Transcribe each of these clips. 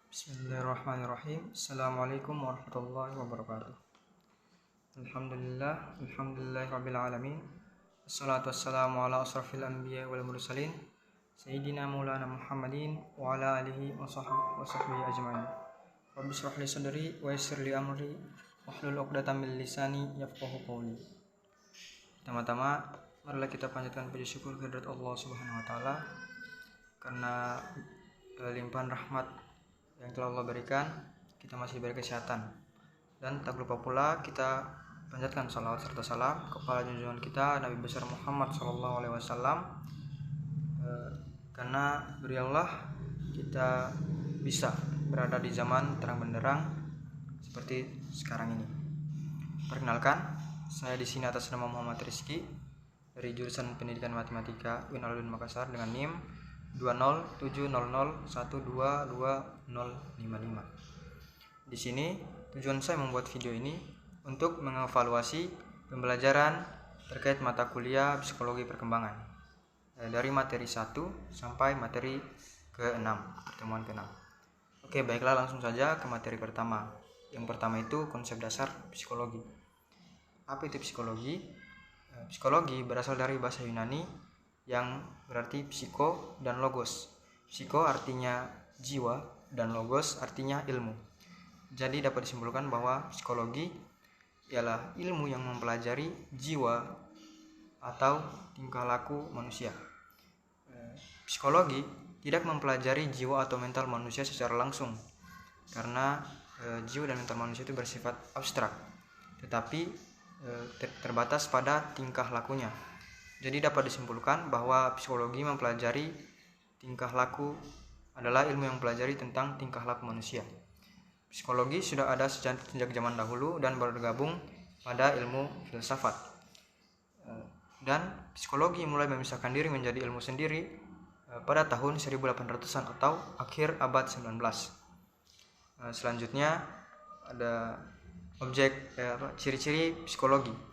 Bismillahirrahmanirrahim. Assalamualaikum warahmatullahi wabarakatuh. Alhamdulillahirabbil alamin. Wassalatu wassalamu ala asrofil anbiya wal mursalin sayyidina maulana Muhammadin wa ala alihi wa sahbihi ajma'in. Rabbi shrah li sadri wa yassir li amri wahlul 'uqdatam min lisani yafqahu qawli. Pertama-tama marilah kita panjatkan puji syukur kehadirat Allah Subhanahu wa taala karena limpahan rahmat yang telah Allah berikan, kita masih diberi kesehatan. Dan tak lupa pula kita panjatkan salawat serta salam kepada junjungan kita Nabi besar Muhammad SAW, karena beri Allah kita bisa berada di zaman terang benderang seperti sekarang ini. Perkenalkan, saya di sini atas nama Muhammad Rizky dari jurusan Pendidikan Matematika UIN Al-Udun Makassar dengan NIM 20700122055. Di sini tujuan saya membuat video ini untuk mengevaluasi pembelajaran terkait mata kuliah psikologi perkembangan dari materi 1 sampai materi ke-6, pertemuan ke-6. Oke, baiklah, langsung saja ke materi pertama. Yang pertama itu konsep dasar psikologi. Apa itu psikologi? Psikologi berasal dari bahasa Yunani yang berarti psiko dan logos. Psiko artinya jiwa dan logos artinya ilmu. Jadi dapat disimpulkan bahwa psikologi ialah ilmu yang mempelajari jiwa atau tingkah laku manusia. Psikologi tidak mempelajari jiwa atau mental manusia secara langsung, karena jiwa dan mental manusia itu bersifat abstrak, tetapi terbatas pada tingkah lakunya. Jadi dapat disimpulkan bahwa psikologi mempelajari tingkah laku adalah ilmu yang mempelajari tentang tingkah laku manusia. Psikologi sudah ada sejak zaman dahulu dan bergabung pada ilmu filsafat. Dan psikologi mulai memisahkan diri menjadi ilmu sendiri pada tahun 1800-an atau akhir abad 19. Selanjutnya ada ciri-ciri psikologi.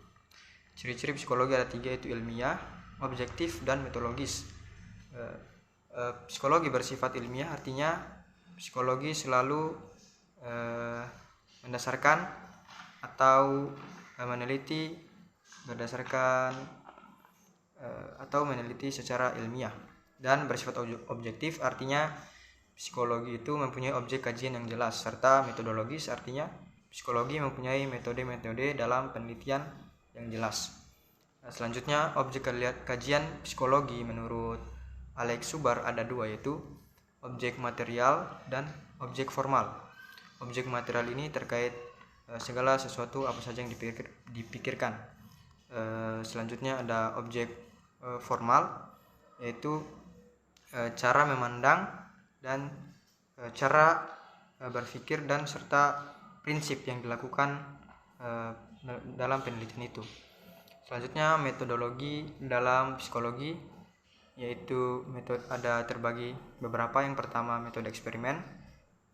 Ciri-ciri psikologi ada 3, yaitu ilmiah, objektif, dan metodologis. Psikologi bersifat ilmiah artinya psikologi selalu mendasarkan atau meneliti berdasarkan atau meneliti secara ilmiah. Dan bersifat objektif artinya psikologi itu mempunyai objek kajian yang jelas, serta metodologis artinya psikologi mempunyai metode-metode dalam penelitian yang jelas. Selanjutnya, objek kajian psikologi menurut Alex Subar ada 2, yaitu objek material dan objek formal. Objek material ini terkait segala sesuatu apa saja yang dipikirkan. Selanjutnya ada objek formal, yaitu cara memandang dan cara berpikir dan serta prinsip yang dilakukan dalam penelitian itu. Selanjutnya, metodologi dalam psikologi, yaitu metode ada terbagi beberapa. Yang pertama metode eksperimen,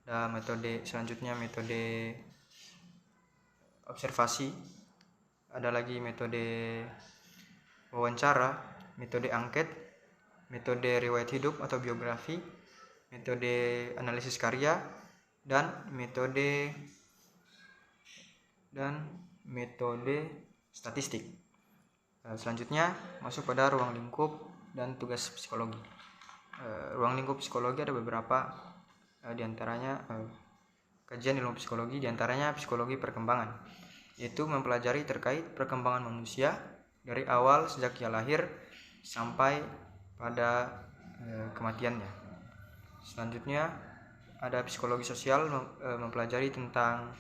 dan selanjutnya metode observasi, ada lagi metode wawancara, metode angket, metode riwayat hidup atau biografi, metode analisis karya, dan metode statistik. Selanjutnya masuk pada ruang lingkup dan tugas psikologi. Ruang lingkup psikologi ada beberapa, diantaranya kajian ilmu psikologi, diantaranya psikologi perkembangan, yaitu mempelajari terkait perkembangan manusia dari awal sejak ia lahir sampai pada kematiannya. Selanjutnya ada psikologi sosial, mempelajari tentang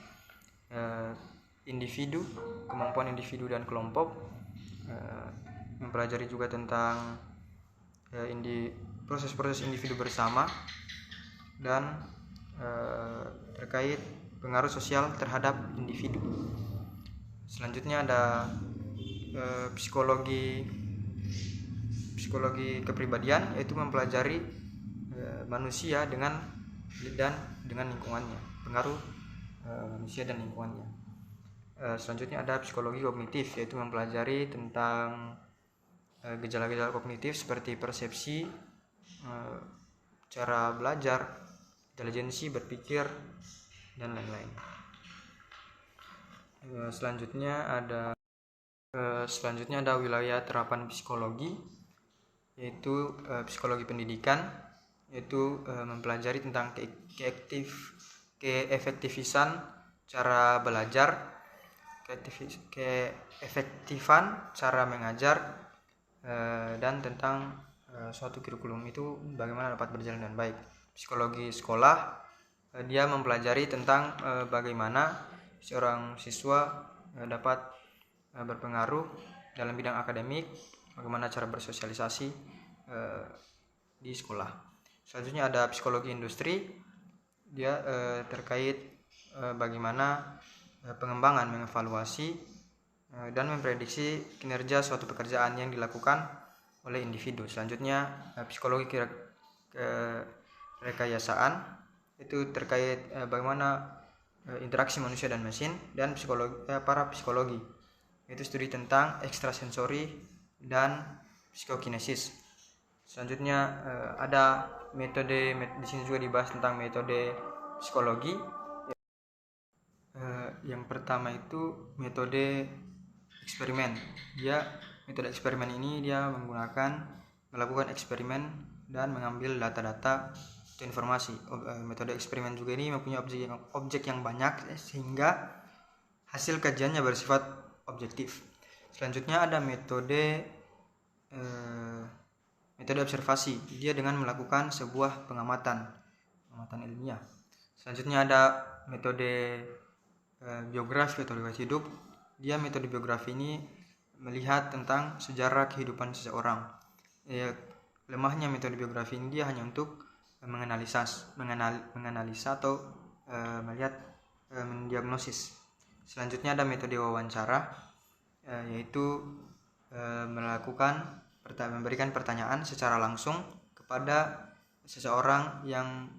individu, kemampuan individu dan kelompok, mempelajari juga tentang proses-proses individu bersama, dan terkait pengaruh sosial terhadap individu. Selanjutnya ada psikologi kepribadian, yaitu mempelajari manusia dengan lingkungannya, pengaruh manusia dan lingkungannya. Selanjutnya ada psikologi kognitif, yaitu mempelajari tentang gejala-gejala kognitif seperti persepsi, cara belajar, intelijensi berpikir, dan lain-lain. Selanjutnya ada wilayah terapan psikologi, yaitu psikologi pendidikan, yaitu mempelajari tentang keefektifan cara belajar, keefektifan cara mengajar, dan tentang suatu kurikulum itu bagaimana dapat berjalan dengan baik. Psikologi sekolah, dia mempelajari tentang bagaimana seorang siswa dapat berpengaruh dalam bidang akademik, bagaimana cara bersosialisasi di sekolah. Selanjutnya ada psikologi industri, dia terkait bagaimana pengembangan, mengevaluasi dan memprediksi kinerja suatu pekerjaan yang dilakukan oleh individu. Selanjutnya psikologi rekayasaan, itu terkait bagaimana interaksi manusia dan mesin, dan parapsikologi, itu studi tentang ekstrasensori dan psikokinesis. Selanjutnya ada metode, di sini juga dibahas tentang metode psikologi. Yang pertama itu metode eksperimen. Metode eksperimen ini dia melakukan eksperimen dan mengambil data-data atau informasi. Metode eksperimen juga ini mempunyai objek yang banyak sehingga hasil kajiannya bersifat objektif. Selanjutnya ada metode observasi. Dia dengan melakukan sebuah pengamatan ilmiah. Selanjutnya ada metode biografi atau riwayat hidup. Dia metode biografi ini melihat tentang sejarah kehidupan seseorang. Lemahnya metode biografi ini dia hanya untuk menganalisa atau melihat, mendiagnosis. Selanjutnya ada metode wawancara, yaitu memberikan pertanyaan secara langsung kepada seseorang yang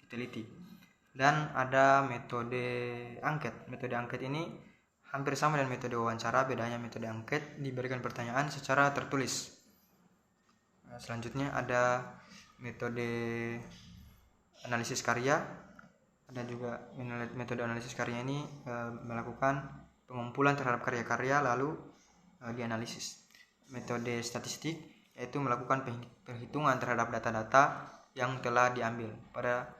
diteliti. Dan ada metode angket. Metode angket ini hampir sama dengan metode wawancara, bedanya metode angket diberikan pertanyaan secara tertulis. Selanjutnya ada metode analisis karya. Ada juga metode analisis karya ini melakukan pengumpulan terhadap karya-karya lalu dianalisis. Metode statistik, yaitu melakukan perhitungan terhadap data-data yang telah diambil pada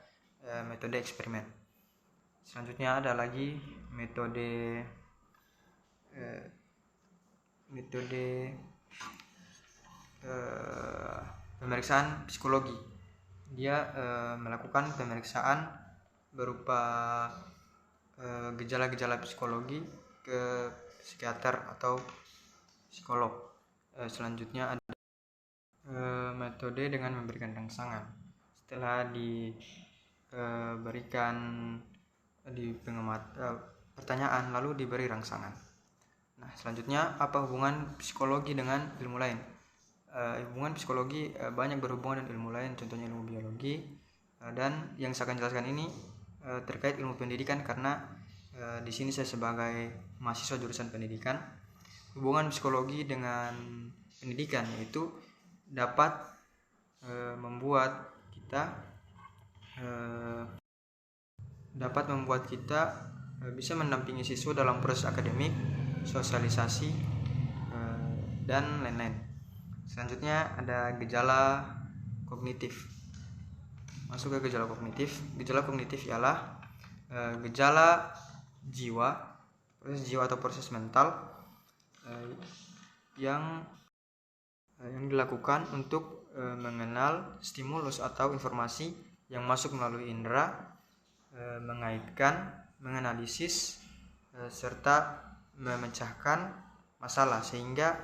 metode eksperimen. Selanjutnya ada lagi metode pemeriksaan psikologi. Dia melakukan pemeriksaan berupa gejala-gejala psikologi ke psikiater atau psikolog. Selanjutnya ada metode dengan memberikan rangsangan. Setelah diberikan pertanyaan lalu diberi rangsangan. Nah, selanjutnya apa hubungan psikologi dengan ilmu lain? Hubungan psikologi banyak berhubungan dengan ilmu lain, contohnya ilmu biologi, dan yang saya akan jelaskan ini terkait ilmu pendidikan karena di sini saya sebagai mahasiswa jurusan pendidikan. Hubungan psikologi dengan pendidikan yaitu dapat membuat kita bisa mendampingi siswa dalam proses akademik, sosialisasi, dan lain-lain. Selanjutnya ada gejala kognitif. Masuk ke gejala kognitif. Gejala kognitif ialah gejala proses jiwa atau proses mental yang dilakukan untuk mengenal stimulus atau informasi yang masuk melalui indera, mengaitkan, menganalisis, serta memecahkan masalah sehingga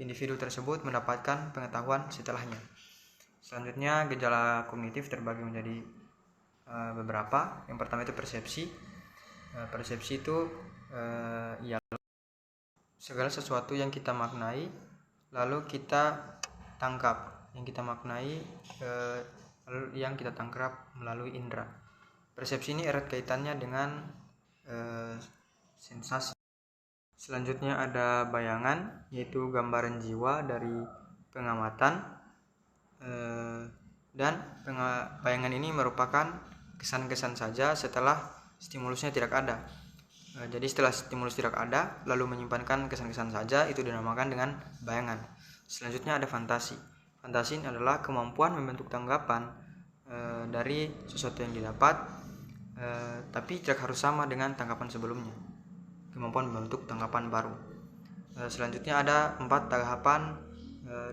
individu tersebut mendapatkan pengetahuan setelahnya. Selanjutnya gejala kognitif terbagi menjadi beberapa. Yang pertama itu persepsi. Persepsi itu ialah segala sesuatu yang kita maknai lalu kita tangkap, yang kita tangkap melalui indera. Persepsi ini erat kaitannya dengan sensasi. Selanjutnya ada bayangan, yaitu gambaran jiwa dari pengamatan, dan bayangan ini merupakan kesan-kesan saja setelah stimulusnya tidak ada. Jadi setelah stimulus tidak ada lalu menyimpankan kesan-kesan saja, itu dinamakan dengan bayangan. Selanjutnya ada fantasi. Fantasi adalah kemampuan membentuk tanggapan dari sesuatu yang didapat, tapi tidak harus sama dengan tanggapan sebelumnya. Kemampuan membentuk tanggapan baru. Selanjutnya ada 4 tahapan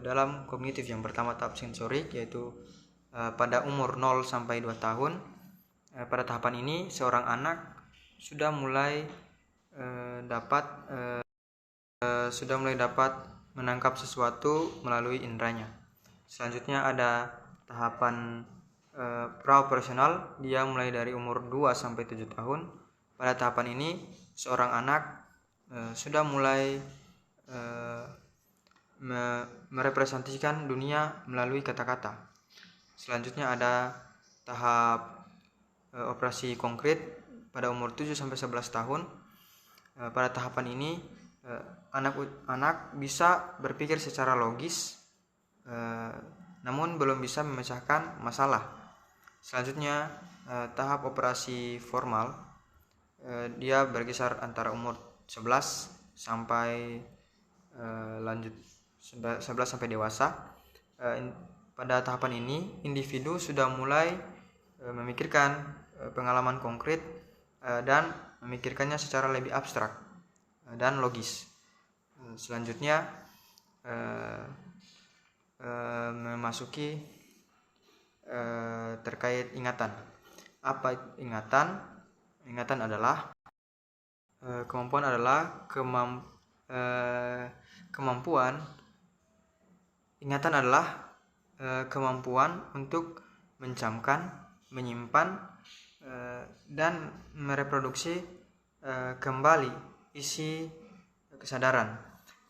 dalam kognitif. Yang pertama tahap sensorik, yaitu pada umur 0 sampai 2 tahun. Pada tahapan ini seorang anak sudah mulai dapat menangkap sesuatu melalui inderanya. Selanjutnya ada tahapan praoperasional, dia mulai dari umur 2 sampai 7 tahun. Pada tahapan ini seorang anak sudah mulai merepresentasikan dunia melalui kata-kata. Selanjutnya ada tahap operasi konkret pada umur 7 sampai 11 tahun. Pada tahapan ini anak bisa berpikir secara logis, namun belum bisa memecahkan masalah. Selanjutnya tahap operasi formal, dia berkisar antara umur 11 sampai 11 sampai dewasa. Pada tahapan ini individu sudah mulai memikirkan pengalaman konkret dan memikirkannya secara lebih abstrak dan logis. Selanjutnya memasuki terkait ingatan. Apa ingatan? Ingatan adalah ingatan adalah kemampuan untuk mencamkan, menyimpan dan mereproduksi kembali isi kesadaran.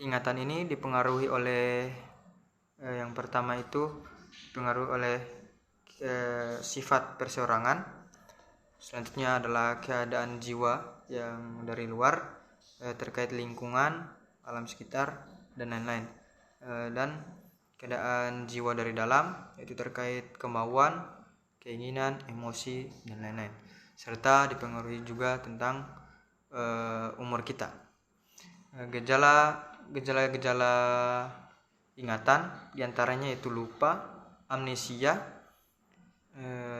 Ingatan ini dipengaruhi oleh yang pertama itu dipengaruhi oleh sifat perseorangan. Selanjutnya adalah keadaan jiwa yang dari luar, terkait lingkungan, alam sekitar, dan lain-lain. Dan keadaan jiwa dari dalam, yaitu terkait kemauan, keinginan, emosi, dan lain-lain. Serta dipengaruhi juga tentang umur kita. Gejala-gejala ingatan diantaranya itu lupa, amnesia,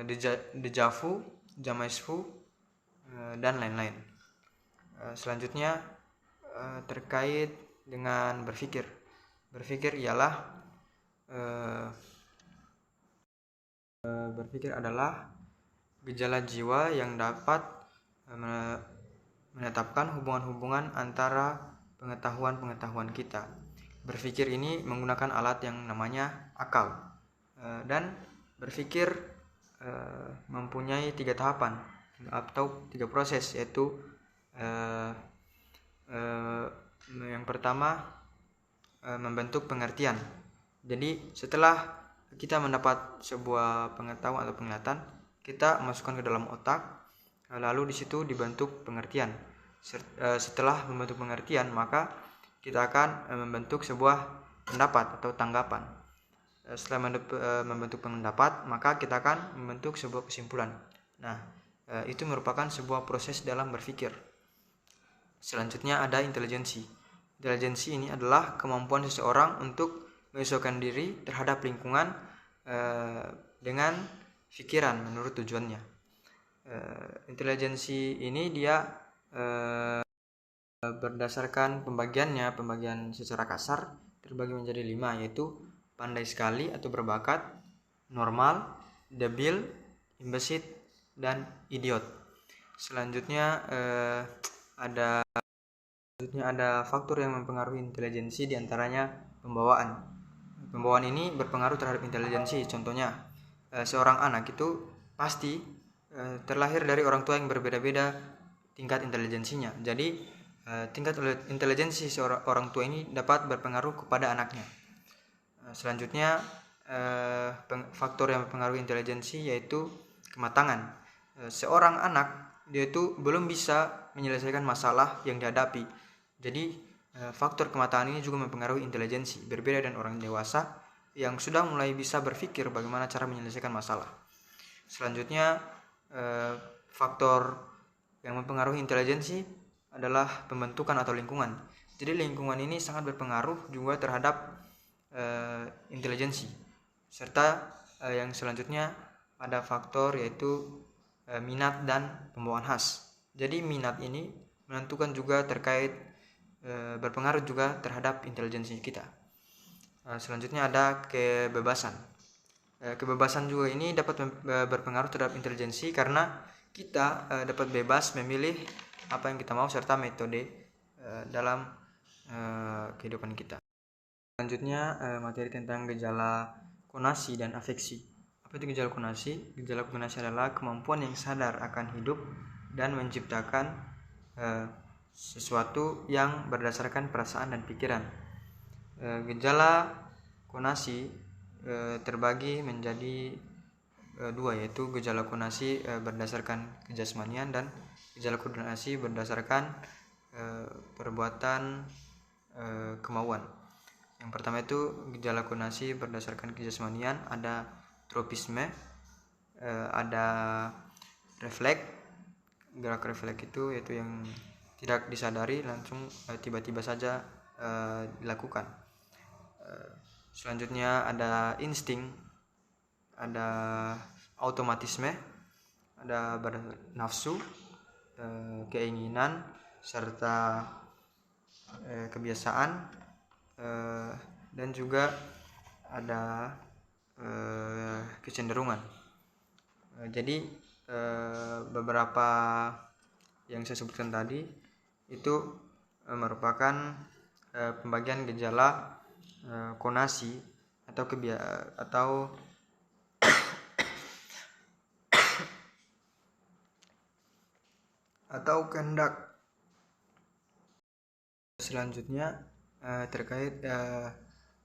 déjà vu, jamais vu, dan lain-lain. Selanjutnya terkait dengan berpikir. Berpikir adalah gejala jiwa yang dapat menetapkan hubungan-hubungan antara pengetahuan kita. Berpikir ini menggunakan alat yang namanya akal, dan berpikir mempunyai 3 tahapan atau 3 proses, yaitu yang pertama membentuk pengertian. Jadi setelah kita mendapat sebuah pengetahuan atau penglihatan, kita masukkan ke dalam otak, lalu di situ dibentuk pengertian. Setelah membentuk pengertian, maka kita akan membentuk sebuah pendapat atau tanggapan. Setelah membentuk pendapat, maka kita akan membentuk sebuah kesimpulan. Nah, itu merupakan sebuah proses dalam berpikir. Selanjutnya ada intelijensi. Intelijensi ini adalah kemampuan seseorang untuk menyesuaikan diri terhadap lingkungan dengan pikiran menurut tujuannya. Intelijensi ini dia berdasarkan pembagian secara kasar terbagi menjadi 5, yaitu pandai sekali atau berbakat, normal, debil, imbesit, dan idiot. Selanjutnya ada faktor yang mempengaruhi intelijensi, diantaranya pembawaan. Pembawaan ini berpengaruh terhadap intelijensi. Contohnya, seorang anak itu pasti terlahir dari orang tua yang berbeda-beda tingkat intelijensinya. Jadi tingkat intelijensi seorang orang tua ini dapat berpengaruh kepada anaknya. Selanjutnya faktor yang mempengaruhi intelijensi yaitu kematangan. Seorang anak dia itu belum bisa menyelesaikan masalah yang dihadapi. Jadi faktor kematangan ini juga mempengaruhi intelijensi. Berbeda dengan orang dewasa, yang sudah mulai bisa berpikir bagaimana cara menyelesaikan masalah. Selanjutnya, faktor yang mempengaruhi intelijensi adalah pembentukan atau lingkungan. Jadi lingkungan ini sangat berpengaruh juga terhadap intelijensi. Serta yang selanjutnya ada faktor yaitu minat dan pembawaan khas. Jadi minat ini menentukan juga terkait berpengaruh juga terhadap intelijensi kita. Selanjutnya ada kebebasan. Kebebasan juga ini dapat berpengaruh terhadap intelijensi karena kita dapat bebas memilih apa yang kita mau serta metode dalam kehidupan kita. Selanjutnya materi tentang gejala konasi dan afeksi. Apa itu gejala konasi? Gejala konasi adalah kemampuan yang sadar akan hidup dan menciptakan sesuatu yang berdasarkan perasaan dan pikiran. Gejala konasi terbagi menjadi dua, yaitu gejala konasi berdasarkan kejasmanian dan gejala konasi berdasarkan perbuatan kemauan. Yang pertama itu gejala konasi berdasarkan kejasmanian, ada tropisme, ada refleks. Gerak refleks itu yaitu yang tidak disadari, langsung tiba-tiba saja dilakukan. Selanjutnya ada insting, ada automatisme, ada nafsu, keinginan, serta kebiasaan, dan juga ada kecenderungan. Jadi beberapa yang saya sebutkan tadi itu merupakan pembagian gejala konasi atau kehendak. Selanjutnya terkait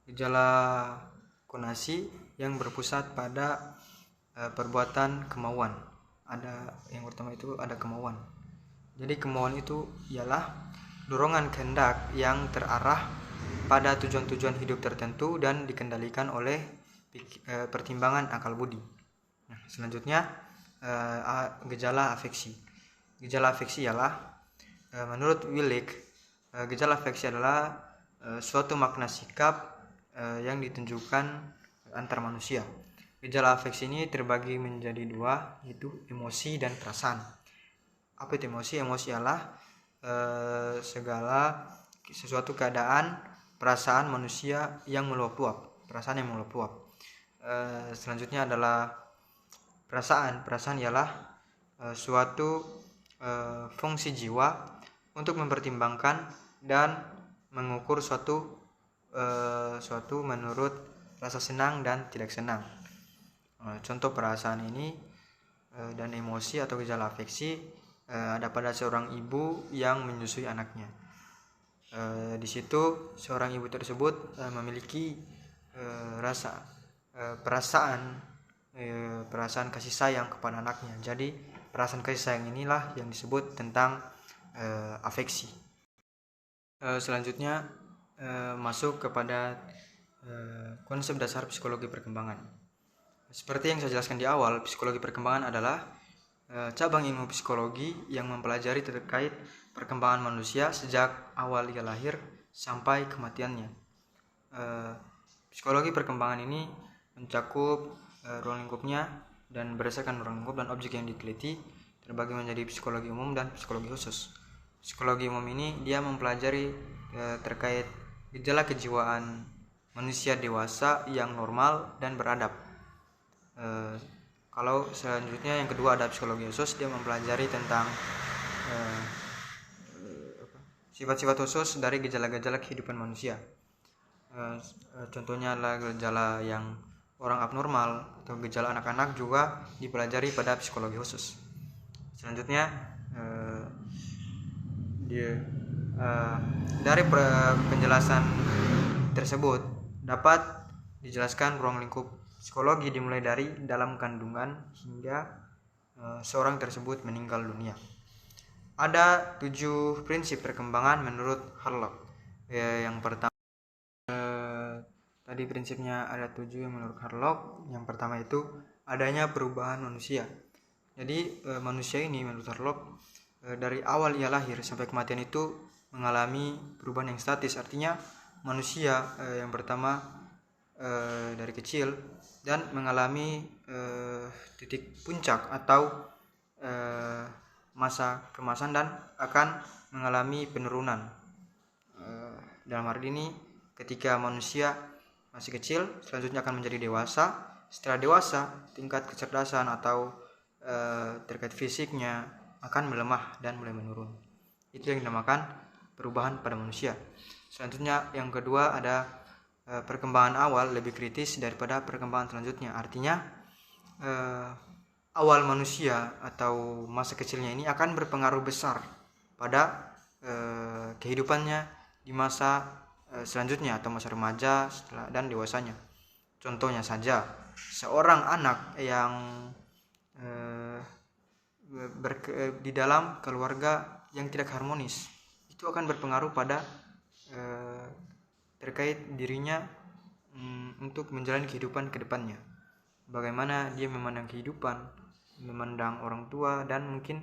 gejala konasi yang berpusat pada perbuatan kemauan. Ada yang pertama itu ada kemauan. Jadi kemauan itu ialah dorongan kehendak yang terarah pada tujuan-tujuan hidup tertentu dan dikendalikan oleh pertimbangan akal budi. Nah, selanjutnya gejala afeksi. Gejala afeksi ialah menurut Willig, gejala afeksi adalah suatu makna sikap yang ditunjukkan antar manusia. Gejala afeksi ini terbagi menjadi dua, yaitu emosi dan perasaan. Apa itu emosi? Emosi adalah segala sesuatu keadaan perasaan manusia yang meluap-luap, perasaan yang meluap-luap. Selanjutnya adalah perasaan. Perasaan ialah suatu fungsi jiwa untuk mempertimbangkan dan mengukur suatu menurut rasa senang dan tidak senang. Contoh perasaan ini dan emosi atau gejala afeksi ada pada seorang ibu yang menyusui anaknya. Di situ seorang ibu tersebut memiliki perasaan kasih sayang kepada anaknya. Jadi perasaan kasih sayang inilah yang disebut tentang afeksi. Selanjutnya masuk kepada konsep dasar psikologi perkembangan. Seperti yang saya jelaskan di awal, psikologi perkembangan adalah cabang ilmu psikologi yang mempelajari terkait perkembangan manusia sejak awal ia lahir sampai kematiannya. Psikologi perkembangan ini mencakup ruang lingkupnya, dan berdasarkan ruang lingkup dan objek yang diteliti terbagi menjadi psikologi umum dan psikologi khusus. Psikologi umum ini dia mempelajari terkait gejala kejiwaan manusia dewasa yang normal dan beradab. Kalau selanjutnya yang kedua ada psikologi khusus, dia mempelajari tentang sifat-sifat khusus dari gejala-gejala kehidupan manusia. Contohnya adalah gejala yang orang abnormal atau gejala anak-anak juga dipelajari pada psikologi khusus. Selanjutnya dari penjelasan tersebut dapat dijelaskan ruang lingkup psikologi dimulai dari dalam kandungan hingga seorang tersebut meninggal dunia. Ada 7 prinsip perkembangan menurut Harlock. Yang pertama Tadi prinsipnya ada 7 yang menurut Harlock. Yang pertama itu adanya perubahan manusia. Jadi manusia ini menurut Harlock dari awal ia lahir sampai kematian itu mengalami perubahan yang statis. Artinya manusia yang pertama dari kecil dan mengalami titik puncak atau masa kemasan dan akan mengalami penurunan. Dalam arti ini ketika manusia masih kecil, selanjutnya akan menjadi dewasa. Setelah dewasa, tingkat kecerdasan atau terkait fisiknya akan melemah dan mulai menurun. Itu yang dinamakan perubahan pada manusia. Selanjutnya yang kedua ada perkembangan awal lebih kritis daripada perkembangan selanjutnya. Artinya awal manusia atau masa kecilnya ini akan berpengaruh besar pada kehidupannya di masa selanjutnya atau masa remaja dan dewasanya. Contohnya saja, seorang anak yang di dalam keluarga yang tidak harmonis itu akan berpengaruh pada terkait dirinya untuk menjalani kehidupan ke depannya. Bagaimana dia memandang kehidupan, memandang orang tua, dan mungkin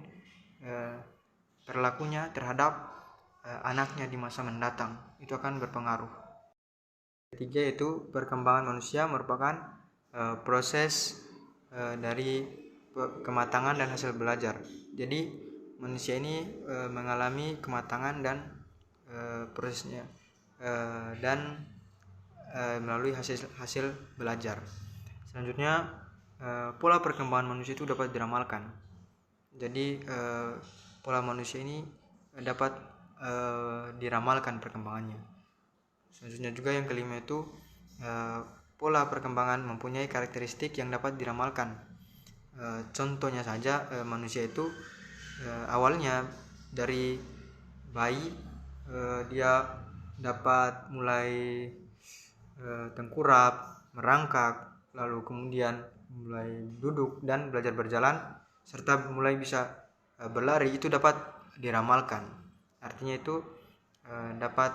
perilakunya terhadap anaknya di masa mendatang itu akan berpengaruh. Ketiga yaitu perkembangan manusia merupakan proses dari kematangan dan hasil belajar. Jadi manusia ini mengalami kematangan dan prosesnya dan melalui hasil belajar. Selanjutnya pola perkembangan manusia itu dapat diramalkan. Jadi pola manusia ini dapat diramalkan perkembangannya. Selanjutnya juga yang kelima itu pola perkembangan mempunyai karakteristik yang dapat diramalkan. Contohnya saja manusia itu awalnya dari bayi dia dapat mulai tengkurap, merangkak, lalu kemudian mulai duduk dan belajar berjalan serta mulai bisa berlari, itu dapat diramalkan. Artinya itu dapat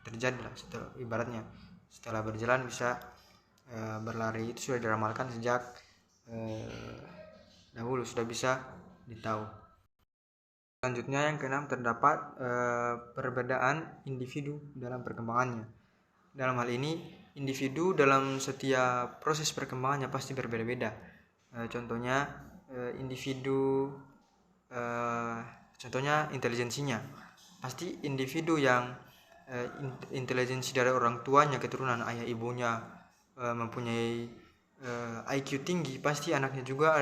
terjadi lah ibaratnya setelah berjalan bisa berlari, itu sudah diramalkan sejak dahulu, sudah bisa ditahu. Selanjutnya yang keenam terdapat perbedaan individu dalam perkembangannya. Dalam hal ini individu dalam setiap proses perkembangannya pasti berbeda-beda. Contohnya individu contohnya intelijensinya. Pasti individu yang intelijensi dari orang tuanya, keturunan ayah ibunya mempunyai IQ tinggi, pasti anaknya juga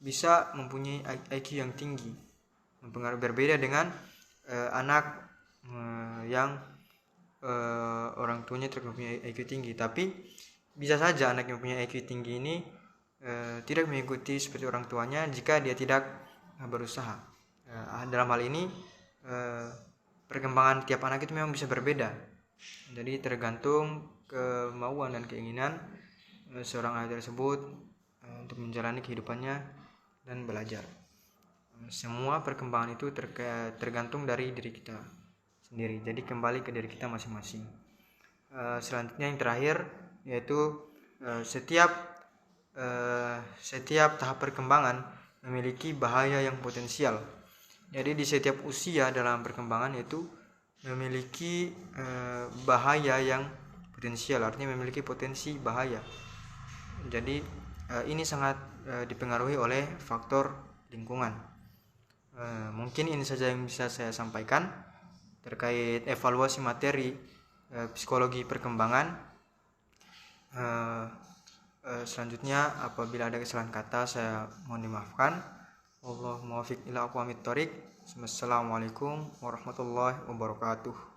bisa mempunyai IQ yang tinggi. Berbeda dengan anak yang orang tuanya tidak mempunyai IQ tinggi, tapi bisa saja anak yang mempunyai IQ tinggi ini tidak mengikuti seperti orang tuanya jika dia tidak berusaha. Dalam hal ini perkembangan tiap anak itu memang bisa berbeda. Jadi tergantung kemauan dan keinginan seorang anak tersebut untuk menjalani kehidupannya dan belajar. Semua perkembangan itu tergantung dari diri kita sendiri. Jadi kembali ke diri kita masing-masing. Selanjutnya yang terakhir yaitu setiap tahap perkembangan memiliki bahaya yang potensial. Jadi di setiap usia dalam perkembangan itu memiliki bahaya yang potensial, artinya memiliki potensi bahaya. Jadi ini sangat dipengaruhi oleh faktor lingkungan. Mungkin ini saja yang bisa saya sampaikan terkait evaluasi materi psikologi perkembangan. Selanjutnya apabila ada kesalahan kata saya mohon dimaafkan. Wallahul muwaffiq ila aqwamit thoriq. Wassalamualaikum warahmatullahi wabarakatuh.